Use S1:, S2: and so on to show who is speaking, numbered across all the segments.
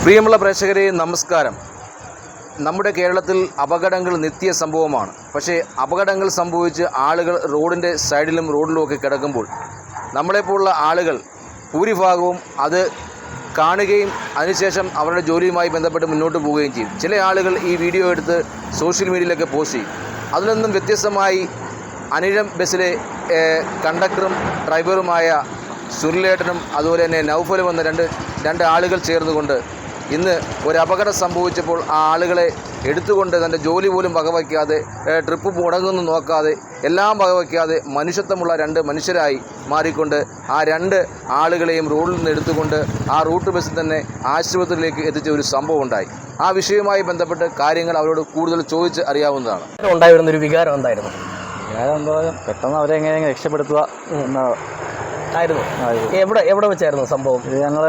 S1: പ്രിയമുള്ള പ്രേക്ഷകരെ നമസ്കാരം. നമ്മുടെ കേരളത്തിൽ അപകടങ്ങൾ നിത്യ സംഭവമാണ്. പക്ഷേ അപകടങ്ങൾ സംഭവിച്ച് ആളുകൾ റോഡിൻ്റെ സൈഡിലും റോഡിലുമൊക്കെ കിടക്കുമ്പോൾ നമ്മളെപ്പോലുള്ള ആളുകൾ ഭൂരിഭാഗവും അത് കാണുകയും അതിനുശേഷം അവരുടെ ജോലിയുമായി ബന്ധപ്പെട്ട് മുന്നോട്ട് പോവുകയും ചെയ്യും. ചില ആളുകൾ ഈ വീഡിയോ എടുത്ത് സോഷ്യൽ മീഡിയയിലൊക്കെ പോസ്റ്റ് ചെയ്യും. അതിൽ നിന്നും വ്യത്യസ്തമായി അനിഴം ബസ്സിലെ കണ്ടക്ടറും ഡ്രൈവറുമായ സുരുലേട്ടനും അതുപോലെ തന്നെ നൗഫലും എന്ന രണ്ട് ആളുകൾ ചേർന്നുകൊണ്ട് ഇന്ന് ഒരു അപകടം സംഭവിച്ചപ്പോൾ ആ ആളുകളെ എടുത്തുകൊണ്ട് തൻ്റെ ജോലി പോലും വകവയ്ക്കാതെ ട്രിപ്പ് മുടങ്ങുന്നു നോക്കാതെ എല്ലാം വകവയ്ക്കാതെ മനുഷ്യത്വമുള്ള രണ്ട് മനുഷ്യരായി മാറിക്കൊണ്ട് ആ രണ്ട് ആളുകളെയും റോഡിൽ നിന്ന് എടുത്തുകൊണ്ട് ആ റൂട്ട് ബസ്സിൽ തന്നെ ആശുപത്രിയിലേക്ക് എത്തിച്ച ഒരു സംഭവം ഉണ്ടായി. ആ വിഷയവുമായി ബന്ധപ്പെട്ട് കാര്യങ്ങൾ അവരോട് കൂടുതൽ ചോദിച്ച് അറിയാവുന്നതാണ്.
S2: ഉണ്ടായിരുന്നൊരു വികാരം എന്തായിരുന്നു?
S3: വികാരം എന്തോ പെട്ടെന്ന് അവരെ എങ്ങനെ രക്ഷപ്പെടുത്തുക
S2: ആയിരുന്നു. എവിടെ വെച്ചായിരുന്നു സംഭവം?
S3: ഇത് ഞങ്ങൾ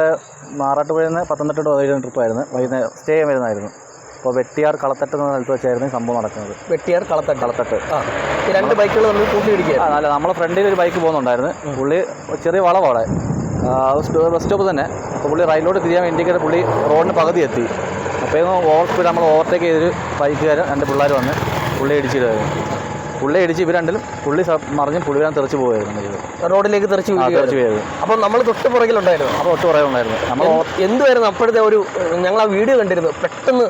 S3: മാറാട്ടുപുഴയിൽ നിന്ന് പത്തനംതിട്ട വരുന്ന ട്രിപ്പായിരുന്നു. വൈകുന്നേരം സ്റ്റേ ചെയ്യാൻ വരുന്നതായിരുന്നു. അപ്പോൾ വെട്ടിയാർ കളത്തട്ട് എന്ന സ്ഥലത്ത് വെച്ചായിരുന്നു സംഭവം നടക്കുന്നത്.
S2: വെട്ടിയാർ കളത്തട്ട് ഈ രണ്ട് ബൈക്കുകൾ നമ്മൾ കൂട്ടിയിടിക്കുക.
S3: അല്ല, നമ്മളെ ഫ്രണ്ടിൽ ഒരു ബൈക്ക് പോകുന്നുണ്ടായിരുന്നു. പുള്ളി ചെറിയ വളവ് അവിടെ ബസ് സ്റ്റോപ്പ് തന്നെ. അപ്പോൾ പുള്ളി റൈറ്റിലോട്ട് തിരിയാൻ ഇൻഡിക്കേറ്റർ പുള്ളി റോഡിന് പകുതി എത്തി. അപ്പോൾ ഓവർ സ്പീഡ് നമ്മൾ ഓവർടേക്ക് ചെയ്തൊരു ബൈക്കുകാരൻ രണ്ട് പിള്ളേർ വന്ന് പുള്ളി ഇടിച്ചിട്ടായിരുന്നു. പുള്ളി ഇടിച്ച് ഇവർ രണ്ടിലും പുള്ളി മറിഞ്ഞ് പുള്ളിവരാൻ തെറിച്ച് പോകുമായിരുന്നു.
S2: റോഡിലേക്ക് തെറിച്ച് വീഴുകയായിരുന്നു. അപ്പം നമ്മൾ തൊട്ട് പുറകിലുണ്ടായിരുന്നു.
S3: അപ്പോൾ തൊട്ട് പുറകിലുണ്ടായിരുന്നു. നമ്മൾ
S2: എന്തുമായിരുന്നു അപ്പോഴത്തെ ഒരു ഞങ്ങൾ ആ വീഡിയോ കണ്ടിരുന്നു. പെട്ടെന്ന്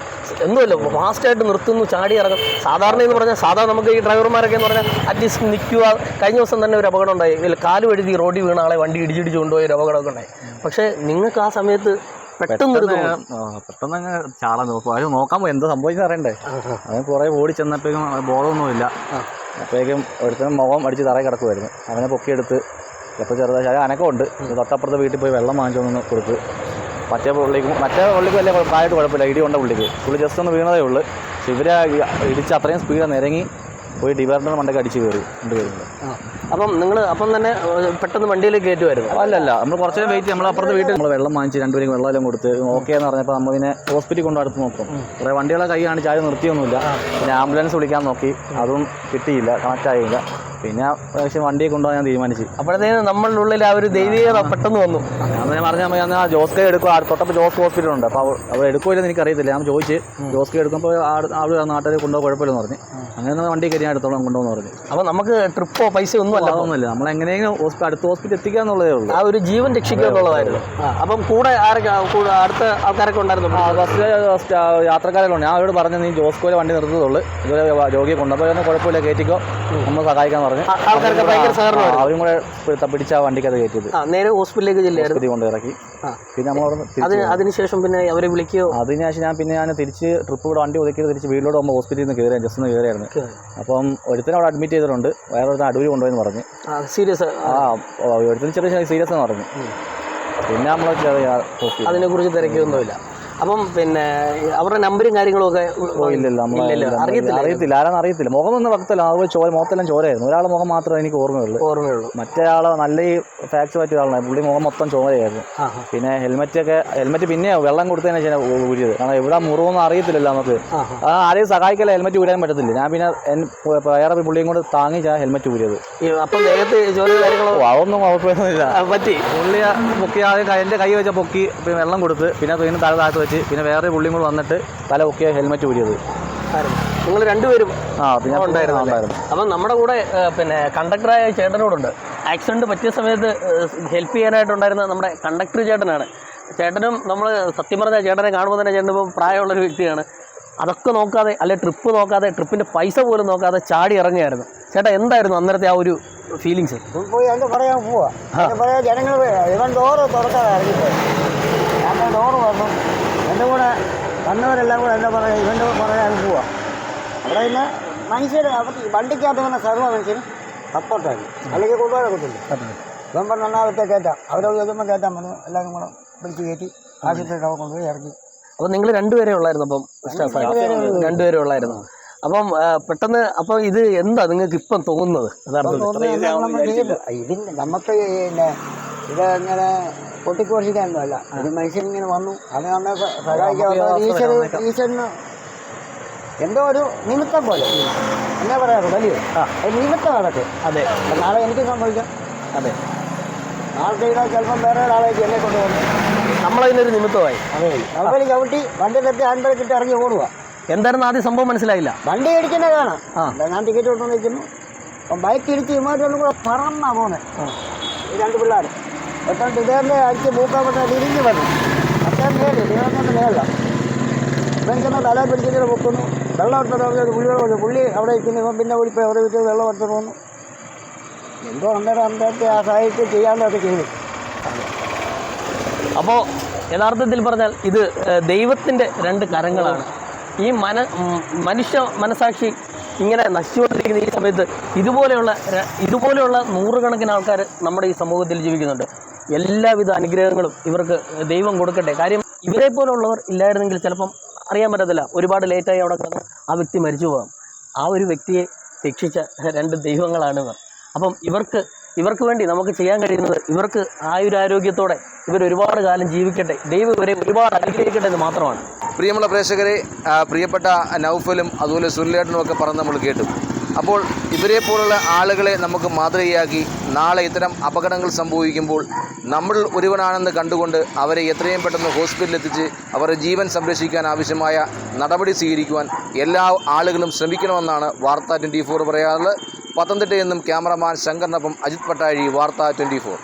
S2: എന്തുമല്ലോ ഫാസ്റ്റായിട്ട് നിർത്തുന്നു, ചാടി ഇറങ്ങും. സാധാരണ എന്ന് പറഞ്ഞാൽ സാധാരണ നമുക്ക് ഈ ഡ്രൈവർമാരൊക്കെ എന്ന് പറഞ്ഞാൽ അറ്റ്ലീസ്റ്റ് നിൽക്കുക. കഴിഞ്ഞ ദിവസം തന്നെ ഒരു അപകടം ഉണ്ടായി. ഇതിൽ കാല് വഴുതി റോഡിൽ വീണ ആളെ വണ്ടി ഇടിച്ചിടിച്ച് കൊണ്ടുപോയ ഒരു അപകടമൊക്കെ ഉണ്ടായി. പക്ഷേ നിങ്ങൾക്ക് ആ സമയത്ത് പെട്ടെന്ന്
S3: അങ്ങ് ചാടാൻ നോക്കും. അത് നോക്കാൻ പോയി എന്താ സംഭവിച്ചെന്ന് അറിയണ്ടേ. അത് കുറേ ഓടി ചെന്നപ്പോഴേക്കും ബോധമൊന്നുമില്ല. അപ്പോഴേക്കും ഒരുത്തനും മുഖം അടിച്ച് തറയിൽ കിടക്കുമായിരുന്നു. അവനെ പൊക്കിയെടുത്ത് ചിലപ്പോൾ ചെറുതായി അനക്കമുണ്ട്. തൊട്ടപ്പുറത്തെ വീട്ടിൽ പോയി വെള്ളം വാങ്ങിച്ചൊന്ന് കൊടുത്ത് മറ്റേ പുള്ളിക്ക് വലിയ പ്രായമായിട്ട് കുഴപ്പമില്ല. ഇടി കൊണ്ട പുള്ളി ജസ്റ്റ് ഒന്ന് വീണതേ ഉള്ളൂ. പക്ഷെ ഇവരെ ഇടിച്ച് അത്രയും സ്പീഡ് നിരങ്ങി പോയി ഡിവൈഡറിൻ്റെ മണ്ടയ്ക്ക് അടിച്ച് കയറി കൊണ്ടുവരുന്നത്.
S2: അപ്പം നിങ്ങൾ അപ്പം തന്നെ പെട്ടെന്ന് വണ്ടിയിലേക്ക് കയറ്റുമായിരുന്നു?
S3: അല്ലല്ല, നമ്മൾ കുറച്ച് നേരം വെയിറ്റ്. നമ്മൾ അപ്പുറത്തെ വീട്ടിൽ നമ്മൾ വെള്ളം വാങ്ങിച്ച് രണ്ടുപേരും വെള്ളമെല്ലാം കൊടുത്ത് ഓക്കെ എന്ന് പറഞ്ഞപ്പോൾ നമ്മളിതിനെ ഹോസ്പിറ്റലിൽ കൊണ്ട് അടുത്ത് നോക്കും. കുറേ വണ്ടികളെ കൈ കാണിച്ച് ആരും നിർത്തിയൊന്നുമില്ല. പിന്നെ ആംബുലൻസ് വിളിക്കാൻ നോക്കി, അതും കിട്ടിയില്ല, കണക്റ്റ് ആയില്ല. പിന്നെ പക്ഷേ വണ്ടിയെ കൊണ്ടുപോകാൻ ഞാൻ തീരുമാനിച്ചു.
S2: അപ്പോഴത്തേന് നമ്മളുടെ ഉള്ളിൽ ആ ഒരു ദൈവികത പെട്ടെന്ന് വന്നു.
S3: ഞാൻ പറഞ്ഞാൽ ഞാൻ ജോസ് കൈ എടുക്കുക. തൊട്ടപ്പോൾ ജോസ് ഹോസ്പിറ്റലുണ്ട്. അപ്പോൾ അവിടെ എടുക്കുമല്ലെന്ന് എനിക്കറിയത്തില്ല. ഞാൻ ചോദിച്ച് ജോസ് കൈ എടുക്കുമ്പോൾ അവിടെ നാട്ടിൽ കൊണ്ടുപോകാൻ കുഴപ്പമില്ലെന്ന് പറഞ്ഞു. അങ്ങനെ വണ്ടി കയറി ഞാൻ എടുത്തോളം കൊണ്ടുപോകുന്നു പറഞ്ഞു.
S2: അപ്പോൾ നമുക്ക് ട്രിപ്പോ പൈസ ഒന്നും
S3: അതൊന്നുമില്ല. നമ്മൾ എങ്ങനെയെങ്കിലും അടുത്ത ഹോസ്പിറ്റൽ എത്തിക്കുക എന്നുള്ളതേ ഉള്ളൂ.
S2: ആ ഒരു ജീവൻ രക്ഷിക്കുക എന്നുള്ളതായിരുന്നു. അപ്പം കൂടെ അടുത്ത ആൾക്കാരൊക്കെ ഉണ്ടായിരുന്നു?
S3: ബസ്സിലെ യാത്രക്കാരെല്ലാം. ഞാൻ അവരോട് പറഞ്ഞു നീ ജോസ്കോയിലെ വണ്ടി നിർത്തുള്ളൂ, ഇതുവരെ രോഗിയെ കൊണ്ടുപോയി കുഴപ്പമില്ല, കയറ്റിക്കോ, നമ്മൾ സഹായിക്കാന്ന് പറഞ്ഞു.
S2: ആൾക്കാർക്ക് ഭയങ്കര സഹകരണം.
S3: അവരും കൂടെ പിടിച്ച ആ വണ്ടിക്ക് അത് കയറ്റിയത്.
S2: നേരെ ഹോസ്പിറ്റലിലേക്ക് ചെല്ലായിരുന്നു,
S3: കൊണ്ട് ഇറക്കി. പിന്നെ
S2: അതിനുശേഷം പിന്നെ അവരെ വിളിക്കുകയോ?
S3: അതിനുശേഷം ഞാൻ തിരിച്ച് ട്രിപ്പ് ഇവിടെ വണ്ടി ഒതുക്കി തിരിച്ച് വീട്ടിലോട്ട് പോകുമ്പോൾ ഹോസ്പിറ്റലിൽ നിന്ന് കയറിയാൽ ജസ്റ്റ് ഒന്ന് കയറിയായിരുന്നു. അപ്പം ഒരുത്തനും അവിടെ അഡ്മിറ്റ് ചെയ്തിട്ടുണ്ട്. വേറെ ഒരുത്തൻ അടൂര് കൊണ്ടുപോയെന്ന് പറഞ്ഞു.
S2: സീരിയസ്?
S3: ഒരുത്തനും ചെറിയ സീരിയസ് എന്ന് പറഞ്ഞു. പിന്നെ നമ്മൾ
S2: അതിനെക്കുറിച്ച് തിരക്കിയൊന്നുമില്ല. അപ്പം പിന്നെ അവരുടെ നമ്പരും കാര്യങ്ങളും ഒക്കെ
S3: അറിയത്തില്ല, ആരാന്ന് അറിയത്തില്ല. മുഖമൊന്നും വക്തല്ല, അതുപോലെ മുഖത്തെല്ലാം ചോരയായിരുന്നു. ഒരാളെ മുഖം മാത്രമേ എനിക്ക് ഓർമ്മയുള്ളൂ. മറ്റേ ആളെ നല്ല ഈ ഫ്രാക്ചർ പറ്റിയ ആളാണ്. പുള്ളി മുഖം മൊത്തം ചോരയായിരുന്നു. പിന്നെ ഹെൽമെറ്റ് പിന്നെ വെള്ളം കൊടുത്തതിന് ശേഷം ഊരിയത്. കാരണം എവിടെ മുറിവൊന്നും അറിയത്തില്ലല്ലോ നമുക്ക്. ആരെയും സഹായിക്കല ഹെൽമെറ്റ് ഊരാൻ പറ്റത്തില്ല. ഞാൻ പിന്നെ വേറെ പുള്ളിയും കൊണ്ട് താങ്ങി ഹെൽമെറ്റ് ഊരിയത്.
S2: അപ്പം
S3: അതൊന്നും കുഴപ്പമൊന്നുമില്ല. പറ്റി പുള്ളി പൊക്കി ആദ്യം എൻ്റെ കൈ വെച്ച പൊക്കി പിന്നെ വെള്ളം കൊടുത്ത് പിന്നെ വീണ്ടും താഴത്ത് വെച്ച് പിന്നെ വേറെ പുള്ളിയും കൂടെ വന്നിട്ട് തല പൊക്കിയ ഹെൽമെറ്റ് ഊരിയത്.
S2: നിങ്ങൾ രണ്ടുപേരും
S3: ഉണ്ടായിരുന്നു.
S2: അപ്പം നമ്മുടെ കൂടെ പിന്നെ കണ്ടക്ടറായ ചേട്ടനോടുണ്ട്. ആക്സിഡൻറ്റ് പറ്റിയ സമയത്ത് ഹെൽപ്പ് ചെയ്യാനായിട്ടുണ്ടായിരുന്ന നമ്മുടെ കണ്ടക്ടർ ചേട്ടനാണ്. ചേട്ടനും നമ്മൾ സത്യം പറഞ്ഞാൽ ചേട്ടനെ കാണുമ്പോൾ തന്നെ ചേട്ടൻ ഇപ്പോൾ പ്രായമുള്ളൊരു വ്യക്തിയാണ്. അതൊക്കെ നോക്കാതെ, അല്ലെ ട്രിപ്പ് നോക്കാതെ, ട്രിപ്പിൻ്റെ പൈസ പോലും നോക്കാതെ ചാടി ഇറങ്ങിയായിരുന്നു. ചേട്ടാ എന്തായിരുന്നു അന്നേരത്തെ ആ ഒരു ഫീലിങ്സ്?
S4: പോയി എൻ്റെ പറയാൻ പോവാ പറയാ ജനങ്ങൾ ഇവൻ ഡോറ് തുറക്കാതെ ഇറങ്ങിപ്പോയി. ഞാൻ ഡോറ് വന്നു. എൻ്റെ കൂടെ വന്നവരെല്ലാം കൂടെ എന്താ പറയുക, ഇവൻ്റെ പറയാൻ പോവാ. അവിടെ പിന്നെ മനുഷ്യർ വണ്ടിക്കകത്ത് വന്ന സർവ്വ മനുഷ്യരും സപ്പോർട്ടായിരുന്നു. അല്ലെങ്കിൽ കൊണ്ടുപോകാനൊക്കത്തില്ല. ഇവൻ പറഞ്ഞ എണ്ണാകത്തെ കയറ്റാം, അവരോട് ചോദിക്കുമ്പോൾ കയറ്റാൻ പറഞ്ഞു. എല്ലാവരും കൂടെ പിടിച്ച് കയറ്റി ആശുപത്രിയിൽ കൊണ്ടുപോയി ഇറക്കി.
S2: അപ്പോൾ നിങ്ങൾ രണ്ടുപേരെ ഉള്ളായിരുന്നു? അപ്പം രണ്ടുപേരെ ഉള്ളായിരുന്നു. അപ്പം പെട്ടെന്ന് അപ്പോൾ ഇത് എന്താ നിങ്ങൾക്ക് ഇപ്പം തോന്നുന്നത്?
S4: ഇതിന് നമുക്ക് പിന്നെ ഇതങ്ങനെ പൊട്ടിക്കുറച്ചിക്കാനൊന്നുമല്ല. ഒരു മനുഷ്യനിങ്ങനെ വന്നു, അത് നമ്മെ സഹായിക്കാൻ ഈശ്വരന് എന്തോ ഒരു നിമിത്തം പോലെ എന്നാ പറയാറ്, വലിയ നിമിത്തം അതൊക്കെ.
S2: അതെ,
S4: നാളെ എനിക്ക് സംഭവിക്കാം.
S2: അതെ,
S4: നാളെ ചെയ്താൽ ചിലപ്പം വേറെ ഒരാളേക്ക് എന്നെ കൊണ്ടുവന്നു
S2: നമ്മളതിനൊരു നിമിത്തമായി.
S4: അതെ, നമ്മള് ചവിട്ടി വണ്ടി തട്ടി ആൻപത് ഇറങ്ങി ഓടുക.
S2: എന്തായിരുന്നു ആദ്യം സംഭവം മനസ്സിലായില്ല.
S4: വണ്ടി ഇടിക്കുന്ന കാണാം.
S2: ആ.
S4: ഞാൻ ടിക്കറ്റ് കൊണ്ടു നിൽക്കുന്നു. അപ്പം ബൈക്ക് ഇടിച്ച് ഇമാറ്റൊന്നും കൂടെ പറന്നാ പോകുന്നത്. ഈ രണ്ട് പിള്ളേർ പെട്ടെന്ന് ഇതേന്റെ അടിച്ച് മൂക്കാൻ പറ്റാൻ തിരിഞ്ഞു വന്നു. അച്ഛൻ മേല് ഇതേന്നെ മേല ഇവൻ ചെന്ന് തല പിടിച്ചിട്ട് പൊക്കുന്നു. വെള്ളം എടുത്തിട്ട് പുള്ളി അവിടെ ഇരിക്കുന്നു. ഇവൻ പിന്നെ ഓടിപ്പോയി അവിടെ വിട്ട് വെള്ളം എടുത്തിട്ട് പോകുന്നു. എന്തോ അന്നേരത്തെ ആ സഹായിച്ച് ചെയ്യാണ്ടൊക്കെ ചെയ്തു.
S2: അപ്പോൾ യഥാർത്ഥത്തിൽ പറഞ്ഞാൽ ഇത് ദൈവത്തിൻ്റെ രണ്ട് കരങ്ങളാണ്. ഈ മനുഷ്യ മനസാക്ഷി ഇങ്ങനെ നശിച്ചുകൊണ്ടിരിക്കുന്ന ഈ സമയത്ത് ഇതുപോലെയുള്ള നൂറുകണക്കിന് ആൾക്കാർ നമ്മുടെ ഈ സമൂഹത്തിൽ ജീവിക്കുന്നുണ്ട്. എല്ലാവിധ അനുഗ്രഹങ്ങളും ഇവർക്ക് ദൈവം കൊടുക്കട്ടെ. കാര്യം ഇവരെ പോലുള്ളവർ ഇല്ലായിരുന്നെങ്കിൽ ചിലപ്പം അറിയാൻ പറ്റത്തില്ല, ഒരുപാട് ലേറ്റായി അവിടെ കിടന്ന് ആ വ്യക്തി മരിച്ചു പോകാം. ആ ഒരു വ്യക്തിയെ രക്ഷിച്ച രണ്ട് ദൈവങ്ങളാണ് ഇവർ. അപ്പം ഇവർക്ക് വേണ്ടി നമുക്ക് ചെയ്യാൻ കഴിയുന്നത് ഇവർക്ക് ആയുരാരോഗ്യത്തോടെ ഇവർ ഒരുപാട് കാലം ജീവിക്കട്ടെ, ദൈവം ഇവരെ ഒരുപാട് അനുഗ്രഹിക്കട്ടെ എന്ന് മാത്രമാണ്.
S1: പ്രിയമുള്ള പ്രേക്ഷകരെ, പ്രിയപ്പെട്ട നൗഫലും അതുപോലെ സുനിലേട്ടനും ഒക്കെ പറഞ്ഞ് നമ്മൾ കേട്ടു. അപ്പോൾ ഇവരെ പോലുള്ള ആളുകളെ നമുക്ക് മാതൃകയാക്കി നാളെ ഇത്തരം അപകടങ്ങൾ സംഭവിക്കുമ്പോൾ നമ്മൾ ഒരുവനാണെന്ന് കണ്ടുകൊണ്ട് അവരെ എത്രയും പെട്ടെന്ന് ഹോസ്പിറ്റലിൽ എത്തിച്ച് അവരുടെ ജീവൻ സംരക്ഷിക്കാൻ ആവശ്യമായ നടപടി സ്വീകരിക്കുവാൻ എല്ലാ ആളുകളും ശ്രമിക്കണമെന്നാണ് വാർത്ത 24 പറയാറുള്ളത്. പത്തനംതിട്ടയിൽ നിന്നും ക്യാമറമാൻ ശങ്കറിനൊപ്പം അജിത് പട്ടാഴി, വാർത്ത 24.